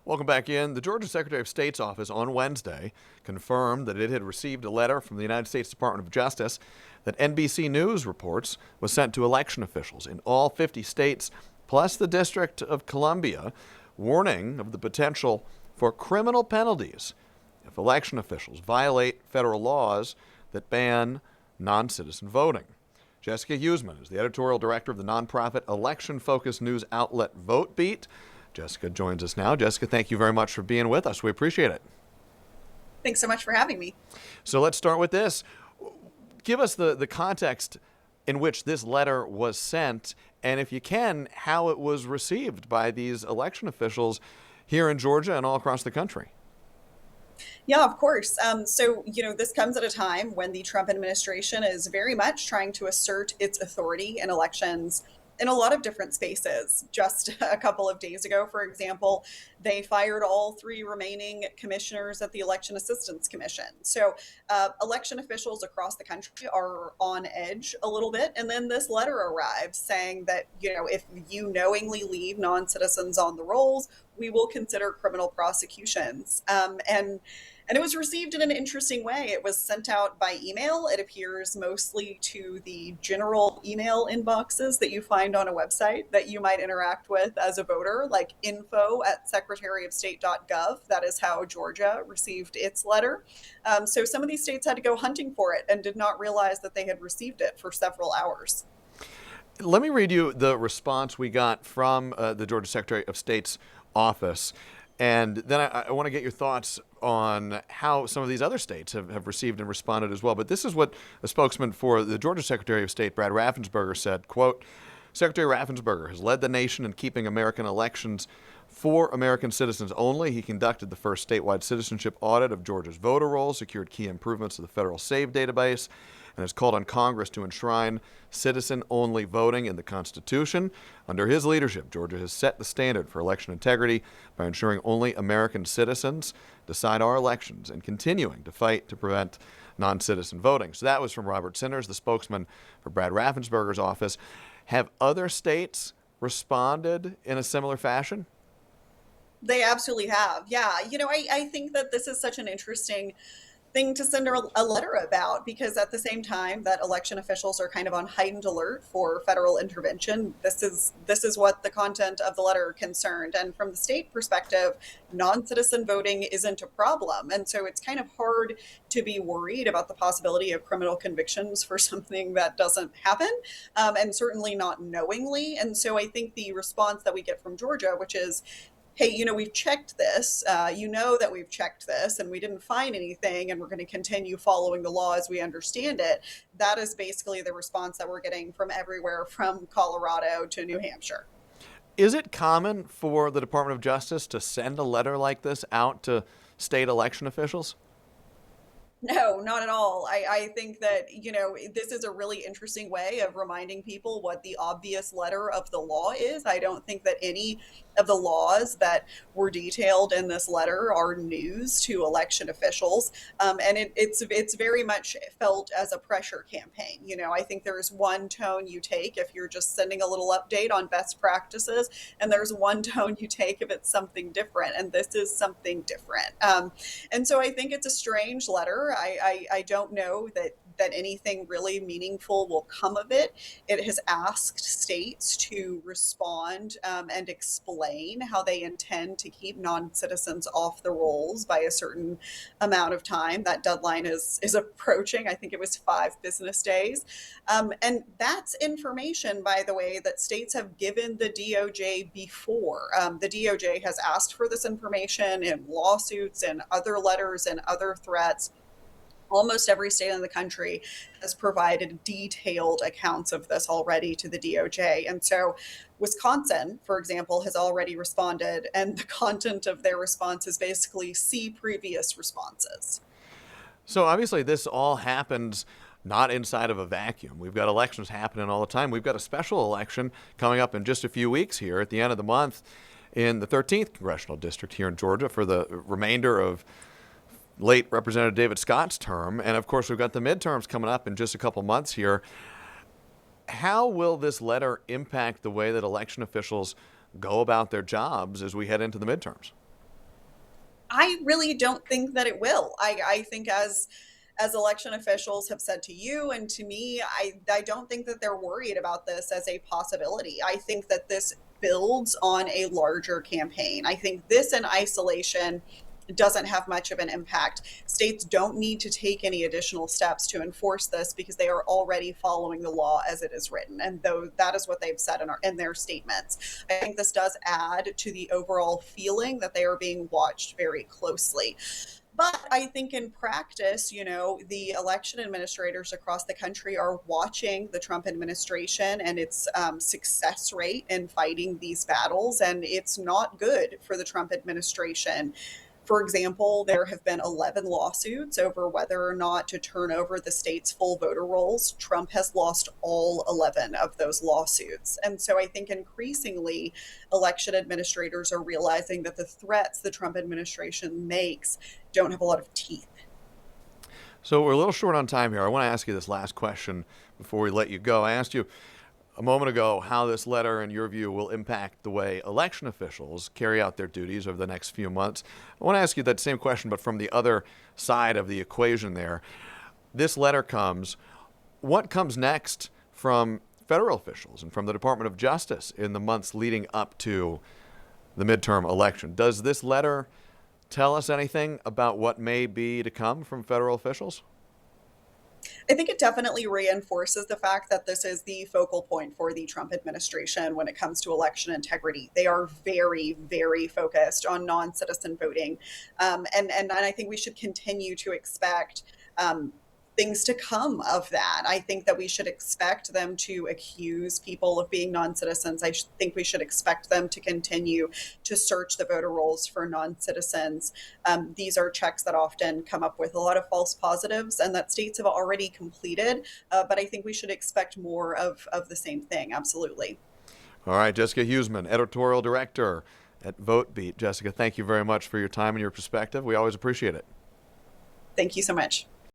Welcome back in. The Georgia Secretary of State's office on Wednesday confirmed that it had received a letter from the United States Department of Justice that NBC News reports was sent to election officials in all 50 states, plus the District of Columbia, warning of the potential for criminal penalties if election officials violate federal laws that ban non-citizen voting. Jessica Huseman is the editorial director of the nonprofit election-focused news outlet Votebeat. Jessica joins us now. Jessica, thank you very much for being with us. We appreciate it. Thanks so much for having me. So let's start with this. Give us the context in which this letter was sent, and if you can, how it was received by these election officials here in Georgia and all across the country. Yeah, of course. This comes at a time when the Trump administration is very much trying to assert its authority in elections in a lot of different spaces. Just a couple of days ago, for example, they fired all three remaining commissioners at the Election Assistance Commission. So election officials across the country are on edge a little bit. And then this letter arrives saying that, if you knowingly leave non-citizens on the rolls, we will consider criminal prosecutions. And it was received in an interesting way. It was sent out by email. It appears mostly to the general email inboxes that you find on a website that you might interact with as a voter, like info@secretaryofstate.gov. That is how Georgia received its letter. So some of these states had to go hunting for it and did not realize that they had received it for several hours. Let me read you the response we got from the Georgia Secretary of State's office. And then I want to get your thoughts on how some of these other states have received and responded as well. But this is what a spokesman for the Georgia Secretary of State, Brad Raffensperger, said, quote, Secretary Raffensperger has led the nation in keeping American elections for American citizens only. He conducted the first statewide citizenship audit of Georgia's voter rolls, secured key improvements to the federal SAVE database, and has called on Congress to enshrine citizen-only voting in the Constitution. Under his leadership, Georgia has set the standard for election integrity by ensuring only American citizens decide our elections and continuing to fight to prevent non-citizen voting. So that was from Robert Sinners, the spokesman for Brad Raffensperger's office. Have other states responded in a similar fashion? They absolutely have. Yeah. I think that this is such an interesting thing to send a letter about, because at the same time that election officials are kind of on heightened alert for federal intervention, this is what the content of the letter concerned. And from the state perspective, non-citizen voting isn't a problem. And so it's kind of hard to be worried about the possibility of criminal convictions for something that doesn't happen, and certainly not knowingly. And so I think the response that we get from Georgia, which is, hey, we've checked this, that we've checked this and we didn't find anything and we're going to continue following the law as we understand it. That is basically the response that we're getting from everywhere from Colorado to New Hampshire. Is it common for the Department of Justice to send a letter like this out to state election officials? No, not at all. I think that, this is a really interesting way of reminding people what the obvious letter of the law is. I don't think that any of the laws that were detailed in this letter are news to election officials. And it's very much felt as a pressure campaign. I think there's one tone you take if you're just sending a little update on best practices, and there's one tone you take if it's something different. And this is something different. And so I think it's a strange letter. I don't know that anything really meaningful will come of it. It has asked states to respond and explain how they intend to keep non-citizens off the rolls by a certain amount of time. That deadline is approaching. I think it was 5 business days. And that's information, by the way, that states have given the DOJ before. The DOJ has asked for this information in lawsuits and other letters and other threats. Almost every state in the country has provided detailed accounts of this already to the DOJ. And so Wisconsin, for example, has already responded, and the content of their response is basically see previous responses. So obviously this all happens not inside of a vacuum. We've got elections happening all the time. We've got a special election coming up in just a few weeks here at the end of the month in the 13th Congressional District here in Georgia for the remainder of late Representative David Scott's term. And of course, we've got the midterms coming up in just a couple months here. How will this letter impact the way that election officials go about their jobs as we head into the midterms? I really don't think that it will. I think as election officials have said to you and to me, I don't think that they're worried about this as a possibility. I think that this builds on a larger campaign. I think this in isolation doesn't have much of an impact. States don't need to take any additional steps to enforce this because they are already following the law as it is written. And though that is what they've said in their statements, I think this does add to the overall feeling that they are being watched very closely. But I think in practice, the election administrators across the country are watching the Trump administration and its success rate in fighting these battles. And it's not good for the Trump administration. For example, there have been 11 lawsuits over whether or not to turn over the state's full voter rolls. Trump has lost all 11 of those lawsuits. And so I think increasingly election administrators are realizing that the threats the Trump administration makes don't have a lot of teeth. So we're a little short on time here. I want to ask you this last question before we let you go. I asked you a moment ago how this letter, in your view, will impact the way election officials carry out their duties over the next few months. I want to ask you that same question, but from the other side of the equation there. This letter comes. What comes next from federal officials and from the Department of Justice in the months leading up to the midterm election? Does this letter tell us anything about what may be to come from federal officials? I think it definitely reinforces the fact that this is the focal point for the Trump administration when it comes to election integrity. They are very, very focused on non-citizen voting, and I think we should continue to expect things to come of that. I think that we should expect them to accuse people of being non-citizens. Think we should expect them to continue to search the voter rolls for non-citizens. These are checks that often come up with a lot of false positives and that states have already completed. But I think we should expect more of the same thing. Absolutely. All right, Jessica Huseman, editorial director at Votebeat. Jessica, thank you very much for your time and your perspective. We always appreciate it. Thank you so much.